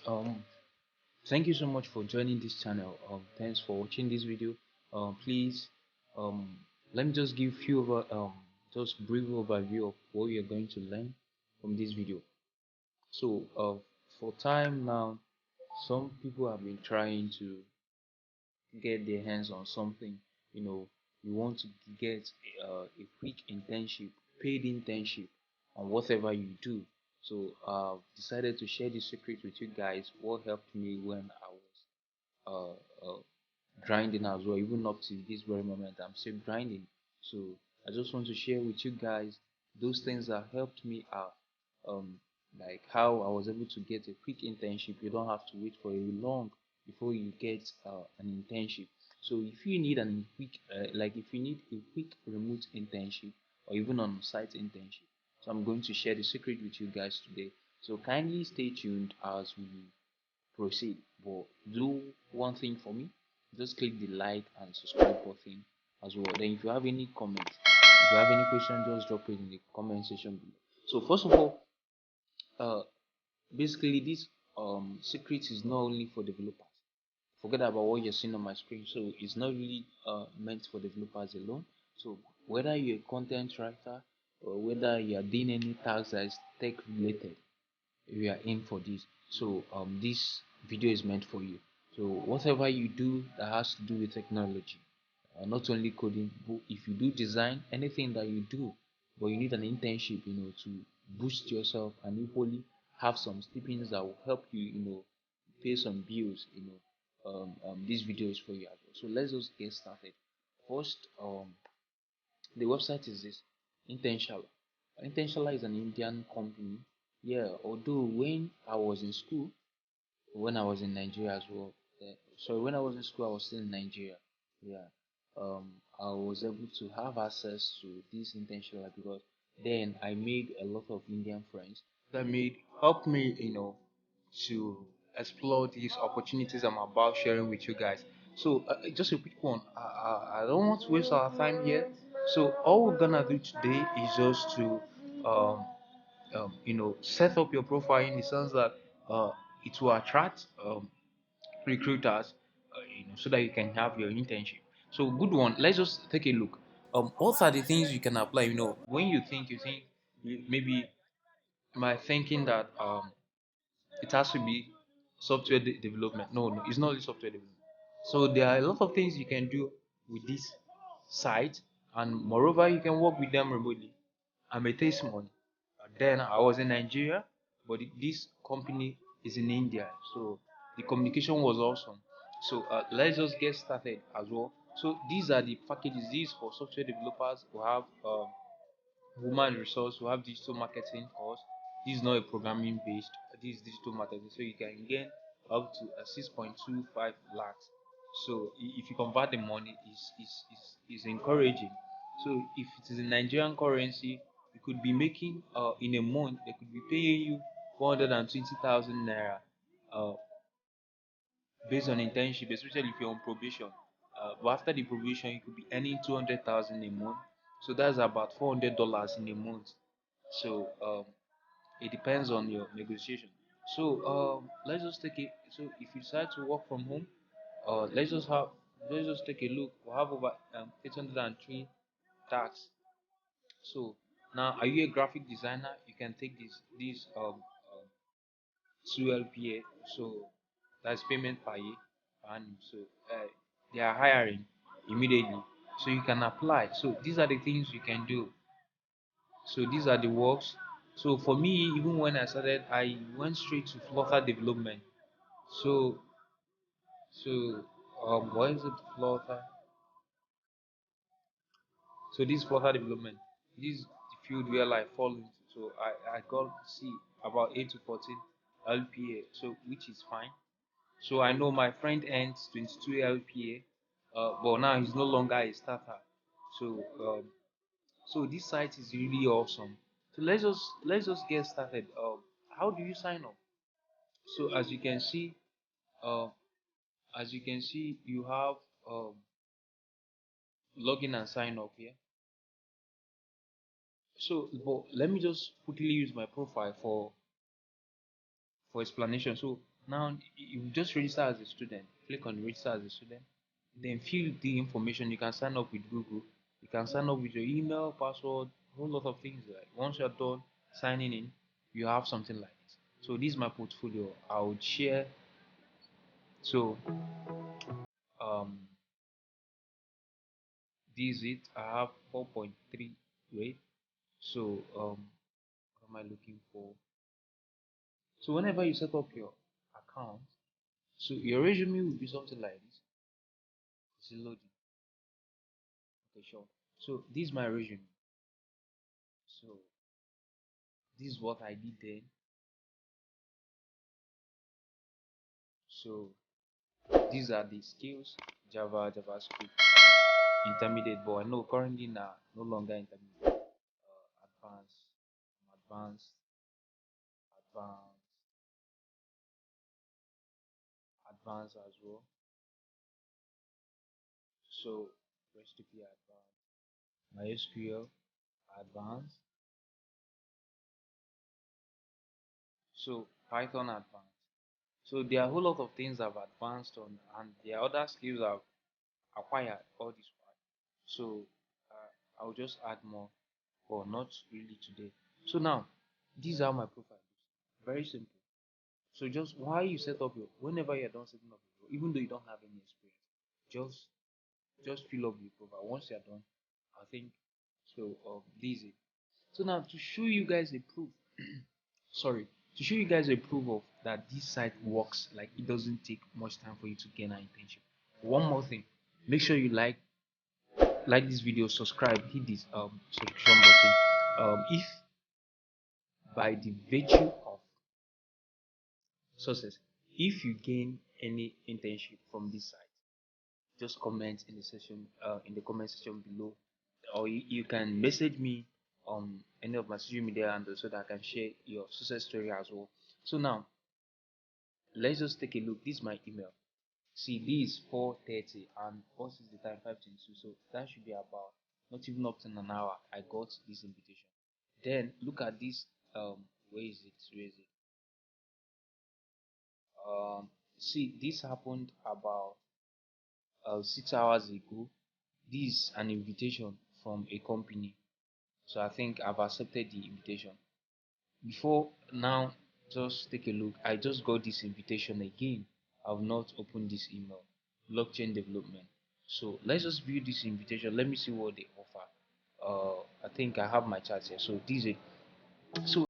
Um, Thank you so much for joining this channel. Thanks for watching this video. Please, um, let me just give you just brief overview of what you're going to learn from this video. So, for time now, some people have been trying to get their hands on something. You know, you want to get a quick internship, paid internship on whatever you do. So I've decided to share this secret with you guys. What helped me when I was grinding as well. Even up to this very moment, I'm still grinding. So I just want to share with you guys those things that helped me out. Um, like how I was able to get a quick internship. You don't have to wait for a long before you get an internship. So if you need if you need a quick remote internship or even on-site internship, so I'm going to share the secret with you guys today. So kindly stay tuned as we proceed. But do one thing for me, just click the like and subscribe button as well. Then if you have any comments, if you have any question, just drop it in the comment section below. So first of all, uh basically this secret is not only for developers. Forget about what you're seeing on my screen. So it's not really meant for developers alone. So whether you're a content writer or whether you are doing any task that is tech related, we are in for this. So this video is meant for you. So whatever you do that has to do with technology, not only coding, but if you do design, anything that you do, but you need an internship, to boost yourself and equally have some stipends that will help you, pay some bills, this video is for you as well. So let's just get started. First, the website is this Internship. Internship is an Indian company. Yeah, although when I was in school, when I was in Nigeria as well. So when I was in school, I was still in Nigeria. Yeah, I was able to have access to this internship because then I made a lot of Indian friends that made help me, to explore these opportunities I'm about sharing with you guys. So just a quick one. I don't want to waste our time here. So all we're gonna do today is just to um, set up your profile in the sense that uh, it will attract recruiters, so that you can have your internship. So good one. Let's just take a look. What are the things you can apply? When you think maybe my thinking that it has to be software development. No, no, it's not only software development. So there are a lot of things you can do with this site, and moreover, you can work with them remotely. I may take money. Then I was in Nigeria, but this company is in India, so the communication was awesome. So let's just get started as well. So these are the packages. These for software developers who have human resource, who have digital marketing course. This is not a programming based. This is digital marketing, so you can gain up to 6.25 lakhs. So if you convert the money, is encouraging. So if it is in Nigerian currency, you could be making in a month they could be paying you 420,000 naira uh, based on internship, especially if you're on probation. But after the probation, you could be earning 200,000 a month. So that's about $400 in a month. So it depends on your negotiation. So let's just take it. So if you decide to work from home, let's just take a look. We have over 803 tasks. So now, are you a graphic designer? You can take this 2 LPA. So that's payment per year, and so they are hiring immediately. So you can apply. So these are the things you can do. So these are the works. So for me, even when I started, I went straight to Flutter development. So so what is it, Flutter? So this Flutter development, this is the field where I fall into. So I got to see about 8 to 14 LPA, so which is fine. So I know my friend earns 22 LPA, but now he's no longer a starter. So this site is really awesome. So let's just get started. How do you sign up? So uh, you have um, login and sign up here. So, but let me just quickly use my profile for explanation. So Now you just register as a student. Click on register as a student. Then fill the information. You can sign up with Google. You can sign up with your email, password, a whole lot of things. Like once you're done signing in, you have something like this. So this is my portfolio. I would share. So um this is it. I have 4.3 rate. So what am I looking for? So whenever you set up your account, so your resume will be something like this. It's loading. Okay, sure. So this is my resume. So this is what I did then. So these are the skills: Java, JavaScript, intermediate. But I know currently now no longer intermediate. Advanced, advanced, advanced, advanced as well. So REST API advanced, MySQL advanced. So Python advanced. So there are a whole lot of things I've advanced on, and there are other skills I've acquired all this while. So I'll just add more, but not really today. So now, this is how my profile looks. Very simple. So just while you set up your, whenever you're done setting up your, even though you don't have any experience, just fill up your profile. Once you're done, I think so. This is it. So now to show you guys a proof, sorry, to show you guys a proof of that this site works, like it doesn't take much time for you to gain an internship. One more thing, make sure you like this video, subscribe, hit this subscription button. If by the virtue of success, if you gain any internship from this site, just comment in the section in the comment section below, or you can message me on any of my social media handles so that I can share your success story as well. So now let's just take a look. This is my email. See, this is 4:30 and what is the time? 5:22. So that should be about not even up to an hour. I got this invitation. Then look at this. Where is it? Where is it? See, this happened about 6 hours ago. This is an invitation from a company. So I think I've accepted the invitation. Before now, just take a look. I just got this invitation again. I've not opened this email. Blockchain development. So let's just view this invitation. Let me see what they offer. I think I have my chart here. So this is it. So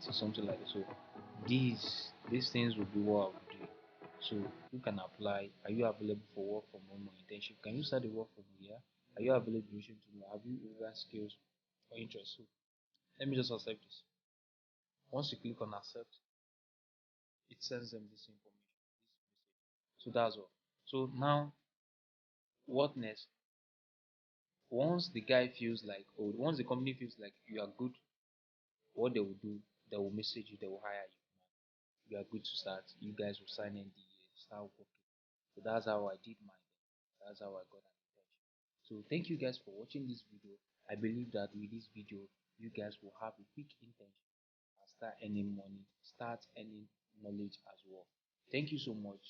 or something like that. So these things will be what I will do. So who can apply? Are you available for work from home or internship? Can you start the work from here? Are you available tomorrow? Have you relevant skills or interest? So let me just accept this. Once you click on accept, it sends them this information, this message. So that's all. So now what next? Once the guy feels like, or once the company feels like you are good, what they will do, they will message you, they will hire you. You are good to start. You guys will sign NDA, start working. So that's how I did mine. That's how I got an internship. So thank you guys for watching this video. I believe that with this video, you guys will have a quick internship and start earning money, start earning knowledge as well. Thank you so much.